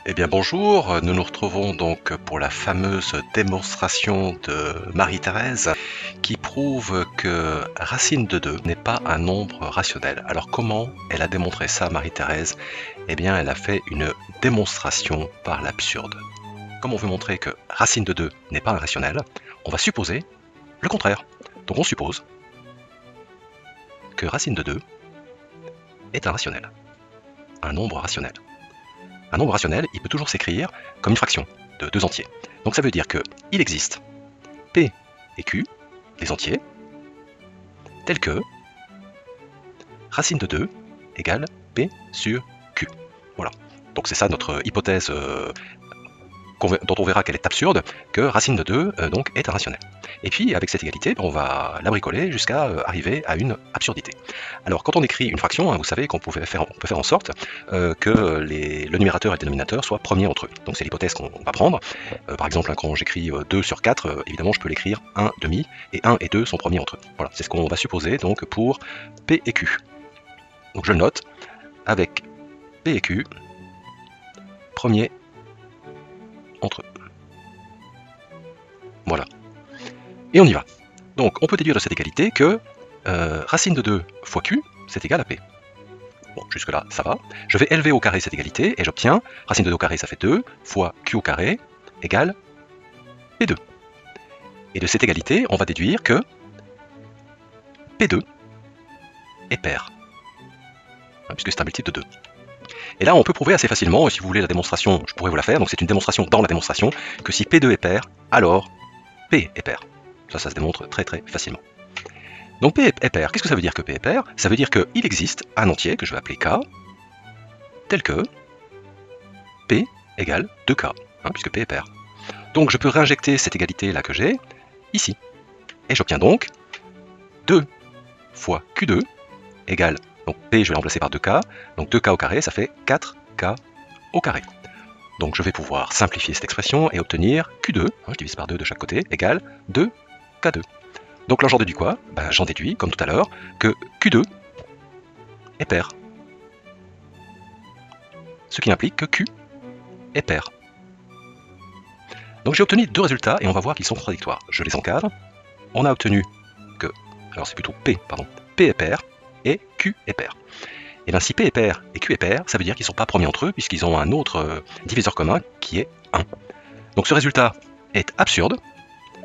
Eh bien bonjour, nous nous retrouvons donc pour la fameuse démonstration de Marie-Thérèse qui prouve que racine de 2 n'est pas un nombre rationnel. Alors comment elle a démontré ça, Marie-Thérèse? Eh bien elle a fait une démonstration par l'absurde. Comme on veut montrer que racine de 2 n'est pas un rationnel, on va supposer le contraire. Donc on suppose que racine de 2 est un rationnel, un nombre rationnel. Un nombre rationnel, il peut toujours s'écrire comme une fraction de 2 entiers. Donc ça veut dire qu'il existe P et Q, les entiers, tels que racine de 2 égale P sur Q. Voilà. Donc c'est ça notre hypothèse dont on verra qu'elle est absurde, que racine de 2 donc est un rationnel. Et puis avec cette égalité, on va la bricoler jusqu'à arriver à une absurdité. Alors quand on écrit une fraction, vous savez qu'on peut faire en sorte que le numérateur et le dénominateur soient premiers entre eux. Donc c'est l'hypothèse qu'on va prendre. Par exemple, quand j'écris 2 sur 4, évidemment je peux l'écrire 1 demi, et 1 et 2 sont premiers entre eux. Voilà, c'est ce qu'on va supposer donc pour P et Q. Donc je le note avec P et Q, premiers entre eux. Voilà. Et on y va. Donc on peut déduire de cette égalité que racine de 2 fois Q, c'est égal à P. Bon, jusque là, ça va. Je vais élever au carré cette égalité, et j'obtiens, racine de 2 au carré, ça fait 2, fois Q au carré, égale P2. Et de cette égalité, on va déduire que P2 est pair, puisque c'est un multiple de 2. Et là, on peut prouver assez facilement, si vous voulez la démonstration, je pourrais vous la faire, donc c'est une démonstration dans la démonstration, que si P2 est pair, alors P est pair. Ça se démontre très très facilement. Donc P est pair, qu'est-ce que ça veut dire que P est pair? Ça veut dire qu'il existe un entier que je vais appeler K, tel que P égale 2K, puisque P est pair. Donc je peux réinjecter cette égalité là que j'ai ici. Et j'obtiens donc 2 fois Q2 égale, donc P je vais remplacer par 2K, donc 2K au carré ça fait 4K au carré. Donc je vais pouvoir simplifier cette expression et obtenir Q2, je divise par 2 de chaque côté, égale 2K2. Donc là j'en déduis quoi? J'en déduis, comme tout à l'heure, que Q2 est pair. Ce qui implique que Q est pair. Donc j'ai obtenu deux résultats et on va voir qu'ils sont contradictoires. Je les encadre. On a obtenu que, alors c'est plutôt P, pardon, P est pair et Q est pair. Et bien si P est pair et Q est pair, ça veut dire qu'ils ne sont pas premiers entre eux puisqu'ils ont un autre diviseur commun qui est 1. Donc ce résultat est absurde.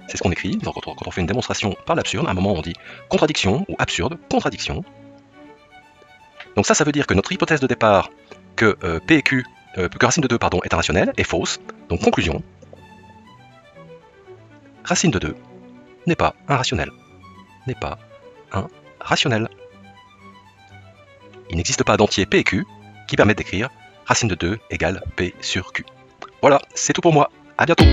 C'est ce qu'on écrit quand on fait une démonstration par l'absurde. À un moment on dit contradiction ou absurde, contradiction. Donc ça veut dire que notre hypothèse de départ que P et Q, que racine de 2 pardon, est un rationnel est fausse. Donc conclusion, racine de 2 n'est pas un rationnel. N'est pas un rationnel. Il n'existe pas d'entier P et Q qui permettent d'écrire racine de 2 égale P sur Q. Voilà, c'est tout pour moi. À bientôt.